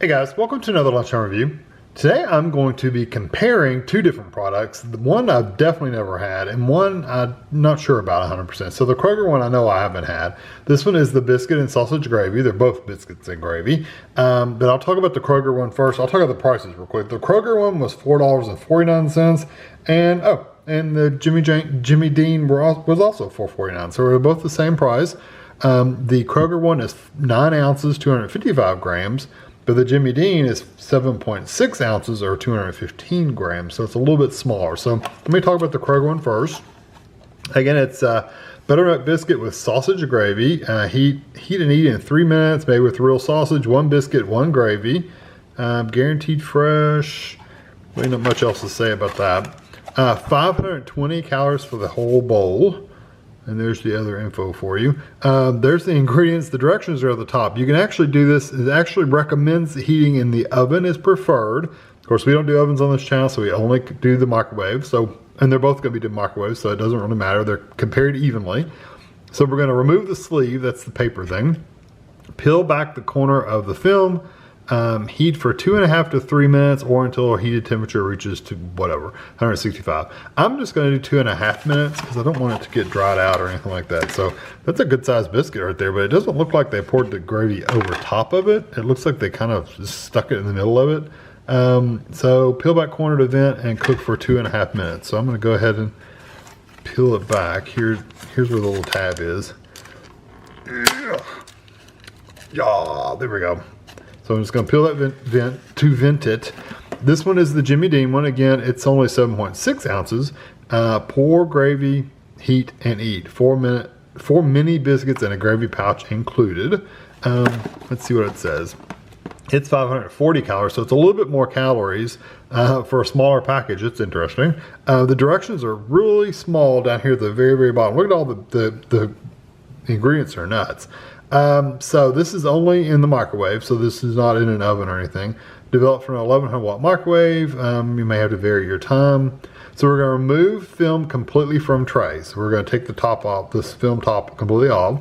Hey guys, welcome to another Lunchtime review. Today I'm going to be comparing two different products. One I've definitely never had and one I'm not sure about 100%. So the Kroger one I know I haven't had. This one is the biscuit and sausage gravy. They're both biscuits and gravy. But I'll talk about the Kroger one first. I'll talk about the prices real quick. The Kroger one was $4.49 and the Jimmy Dean was also $4.49. So they're both the same price. The Kroger one is 9 ounces, 255 grams. But the Jimmy Dean is 7.6 ounces or 215 grams, so it's a little bit smaller. So let me talk about the Kroger one first. Again, it's buttermilk biscuit with sausage gravy. Heat and eat in 3 minutes, made with real sausage, 1 biscuit, 1 gravy. Guaranteed fresh. Really not much else to say about that. 520 calories for the whole bowl. And there's the other info for you. There's the ingredients. The directions are at the top. You can actually do this. It actually recommends heating in the oven is preferred. Of course, we don't do ovens on this channel, so we only do the microwave. And they're both going to be the microwave, so it doesn't really matter. They're compared evenly. So we're going to remove the sleeve. That's the paper thing. Peel back the corner of the film. Heat for 2.5 to 3 minutes or until heated temperature reaches to whatever, 165. I'm just going to do 2.5 minutes because I don't want it to get dried out or anything like that. So that's a good sized biscuit right there, but it doesn't look like they poured the gravy over top of it. It looks like they kind of just stuck it in the middle of it. So peel back corner to vent and cook for 2.5 minutes. So I'm going to go ahead and peel it back. Here's where the little tab is. Yeah, there we go. So I'm just going to peel that vent to vent it. This one is the Jimmy Dean one. Again, it's only 7.6 ounces. Pour gravy, heat, and eat. 4 mini biscuits and a gravy pouch included. Let's see what it says. It's 540 calories, so it's a little bit more calories for a smaller package. It's interesting. The directions are really small down here at the very, very bottom. Look at all the ingredients are nuts. So this is only in the microwave, so this is not in an oven or anything. Developed from an 1100 watt microwave. You may have to vary your time. So we're going to remove film completely from tray. So we're going to take the top off, this film top completely off.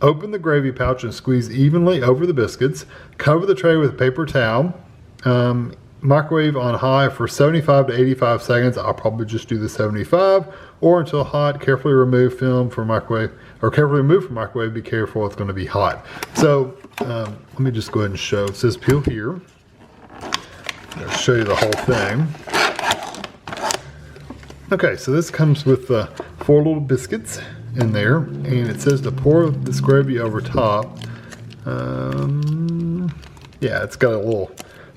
Open the gravy pouch and squeeze evenly over the biscuits. Cover the tray with a paper towel. Microwave on high for 75 to 85 seconds. I'll probably just do the 75 or until hot. Carefully remove film from microwave or carefully remove from microwave. Be careful, it's going to be hot. So let me just go ahead and show. It says peel here. I'll show you the whole thing. Okay, so this comes with 4 little biscuits in there, and it says to pour this gravy over top. Yeah, it's got a little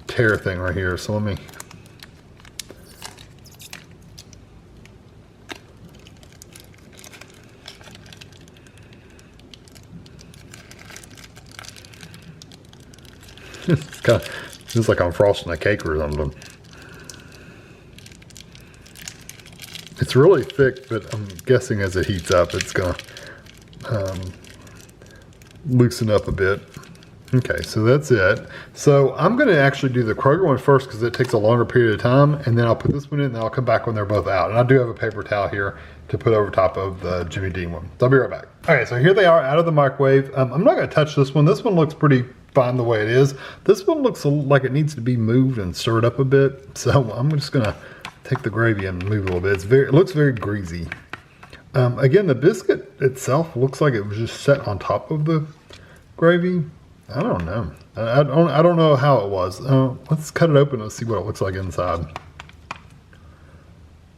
tear thing right here, so let me it's kind of feels like I'm frosting a cake or something. It's really thick, but I'm guessing as it heats up it's gonna loosen up a bit. Okay, so that's it. So I'm going to actually do the Kroger one first because it takes a longer period of time, and then I'll put this one in and I'll come back when they're both out. And I do have a paper towel here to put over top of the Jimmy Dean one. So I'll be right back. Okay, so here they are out of the microwave. I'm not going to touch this one. This one looks pretty fine the way it is. This one looks like it needs to be moved and stirred up a bit. So I'm just going to take the gravy and move it a little bit. It looks very greasy. Again, the biscuit itself looks like it was just set on top of the gravy. I don't know. I don't know how it was. Let's cut it open and see what it looks like inside.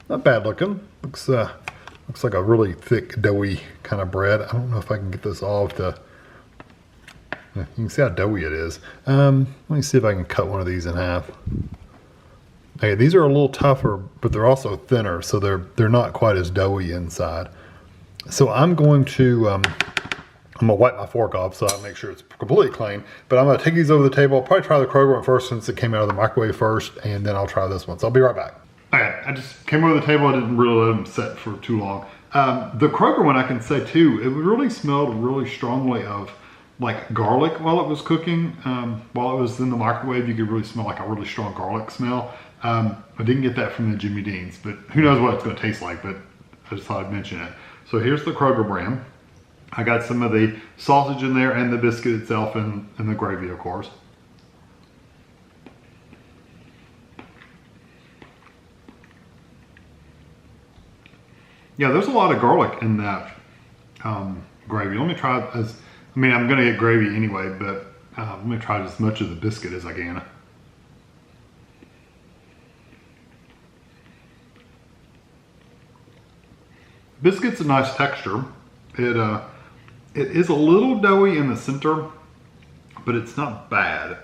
Not bad looking. Looks like a really thick, doughy kind of bread. I don't know if I can get this off to. You can see how doughy it is. Let me see if I can cut one of these in half. Okay, these are a little tougher, but they're also thinner, so they're not quite as doughy inside. So I'm going to wipe my fork off so I make sure it's completely clean. But I'm going to take these over the table. I'll probably try the Kroger one first since it came out of the microwave first, and then I'll try this one. So I'll be right back. Okay, I just came over the table. I didn't really let them set for too long. The Kroger one, I can say too, it really smelled really strongly of like garlic while it was cooking. While it was in the microwave, you could really smell like a really strong garlic smell. I didn't get that from the Jimmy Dean's, but who knows what it's going to taste like, but I just thought I'd mention it. So here's the Kroger brand. I got some of the sausage in there and the biscuit itself and the gravy, of course. Yeah, there's a lot of garlic in that gravy. Let me try I'm gonna get gravy anyway, but let me try as much of the biscuit as I can. Biscuit's a nice texture. It is a little doughy in the center, but it's not bad.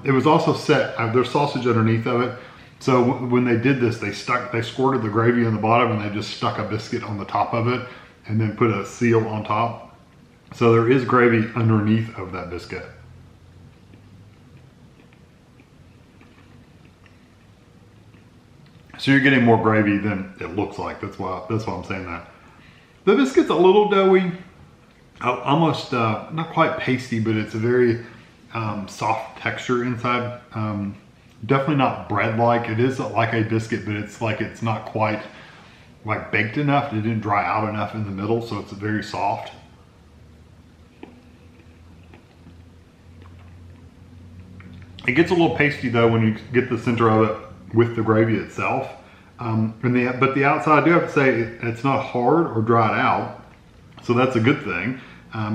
It was also set, there's sausage underneath of it. So when they did this, they squirted the gravy in the bottom and they just stuck a biscuit on the top of it and then put a seal on top. So there is gravy underneath of that biscuit. So you're getting more gravy than it looks like. That's why I'm saying that. The biscuit's a little doughy, almost not quite pasty, but it's a very soft texture inside. Definitely not bread-like. It is like a biscuit, but it's not quite like baked enough. It didn't dry out enough in the middle, so it's very soft. It gets a little pasty though when you get the center of it with the gravy itself. But the outside, I do have to say, it's not hard or dried out, so that's a good thing.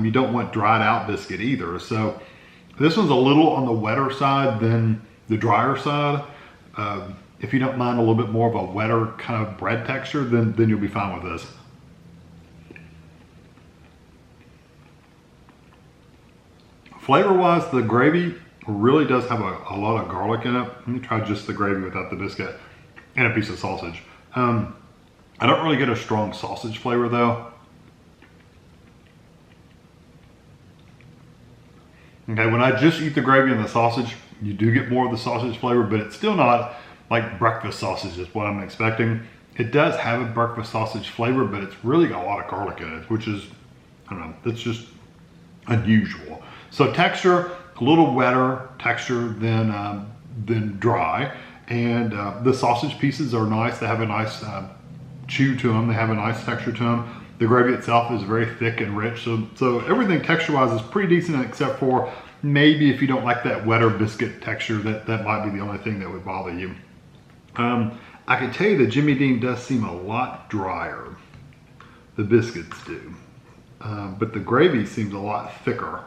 You don't want dried out biscuit either. So this one's a little on the wetter side than the drier side. If you don't mind a little bit more of a wetter kind of bread texture, then you'll be fine with this. Flavor-wise, the gravy really does have a lot of garlic in it. Let me try just the gravy without the biscuit and a piece of sausage. I don't really get a strong sausage flavor though. Okay, when I just eat the gravy and the sausage, you do get more of the sausage flavor, but it's still not like breakfast sausage is what I'm expecting. It does have a breakfast sausage flavor, but it's really got a lot of garlic in it, which is, I don't know, that's just unusual. So texture, a little wetter texture than dry. And the sausage pieces are nice. They have a nice chew to them. They have a nice texture to them. The gravy itself is very thick and rich. So everything texture-wise is pretty decent, except for maybe if you don't like that wetter biscuit texture, that might be the only thing that would bother you. I can tell you that Jimmy Dean does seem a lot drier. The biscuits do. But the gravy seems a lot thicker.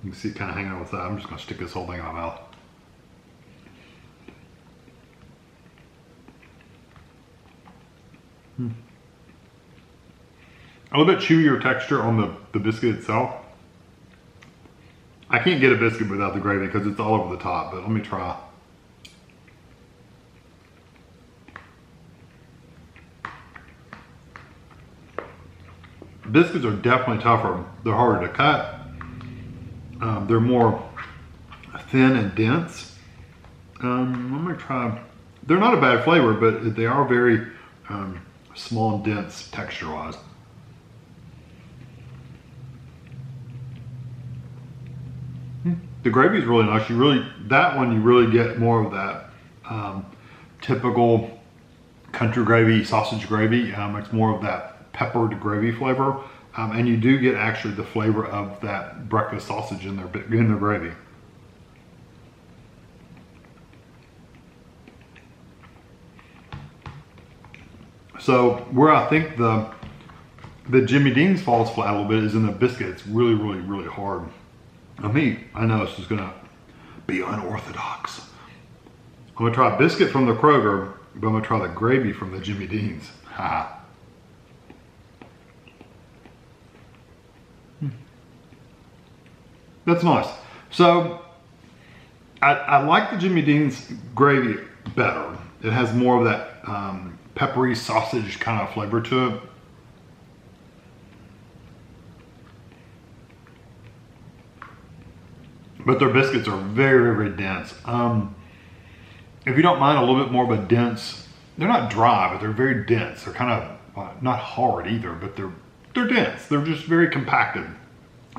You can see it kind of hanging on the side. I'm just going to stick this whole thing in my mouth. A little bit chewier texture on the biscuit itself. I can't get a biscuit without the gravy because it's all over the top, but let me try. Biscuits are definitely tougher. They're harder to cut. They're more thin and dense. Let me try. They're not a bad flavor, but they are very small and dense texture-wise. The gravy is really nice. That one you really get more of that typical country gravy, sausage gravy. It's more of that peppered gravy flavor. And you do get actually the flavor of that breakfast sausage in their gravy. So where I think the Jimmy Dean's falls flat a little bit is in the biscuit. It's really, really, really hard. I know this is gonna be unorthodox. I'm gonna try a biscuit from the Kroger, but I'm gonna try the gravy from the Jimmy Dean's. Ha. That's nice. So I like the Jimmy Dean's gravy better. It has more of that peppery sausage kind of flavor to it. But their biscuits are very, very dense. If you don't mind a little bit more of a dense, they're not dry, but they're very dense. They're kind of not hard either, but they're dense. They're just very compacted.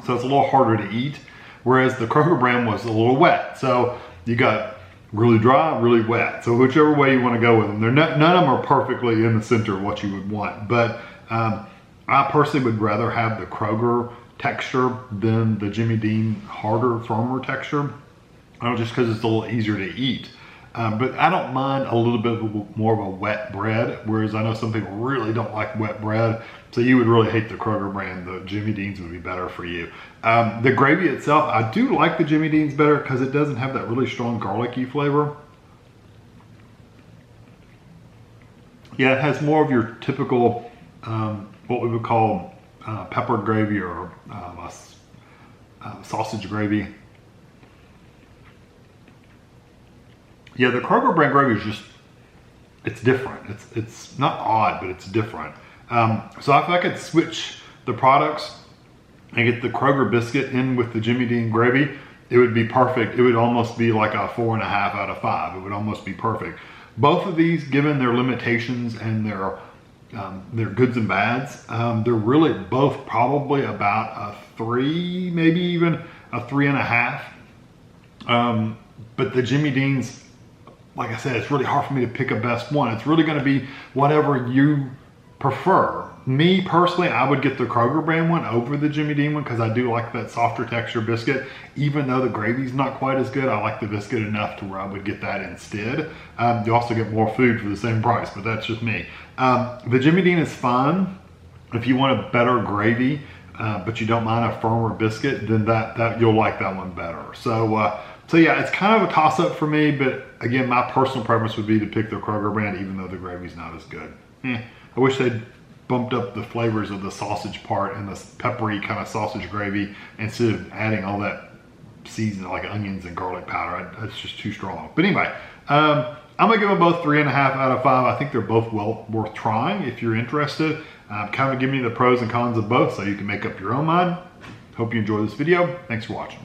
So it's a little harder to eat. Whereas the Kroger brand was a little wet. So you got really dry, really wet. So whichever way you want to go with them. None of them are perfectly in the center of what you would want. But I personally would rather have the Kroger texture than the Jimmy Dean harder, firmer texture. Just because it's a little easier to eat. But I don't mind a little bit more of a wet bread, whereas I know some people really don't like wet bread. So you would really hate the Kroger brand. The Jimmy Dean's would be better for you. The gravy itself, I do like the Jimmy Dean's better because it doesn't have that really strong garlicky flavor. Yeah, it has more of your typical, what we would call pepper gravy or sausage gravy. Yeah, the Kroger brand gravy is just, it's different. It's not odd, but it's different. So if I could switch the products and get the Kroger biscuit in with the Jimmy Dean gravy, it would be perfect. It would almost be like a 4.5 out of 5. It would almost be perfect. Both of these, given their limitations and their goods and bads, they're really both probably about a 3, maybe even a 3.5. But the Jimmy Dean's, like I said, it's really hard for me to pick a best one. It's really going to be whatever you prefer. Me personally, I would get the Kroger brand one over the Jimmy Dean one because I do like that softer texture biscuit. Even though the gravy's not quite as good, I like the biscuit enough to where I would get that instead. You also get more food for the same price, but that's just me. The Jimmy Dean is fine if you want a better gravy, but you don't mind a firmer biscuit, then that you'll like that one better. So yeah, it's kind of a toss-up for me, but again, my personal preference would be to pick the Kroger brand, even though the gravy's not as good. I wish they'd bumped up the flavors of the sausage part and the peppery kind of sausage gravy instead of adding all that seasoning like onions and garlic powder. That's just too strong. But anyway, I'm gonna give them both 3.5 out of 5. I think they're both well worth trying if you're interested. Kind of give me the pros and cons of both so you can make up your own mind. Hope you enjoy this video. Thanks for watching.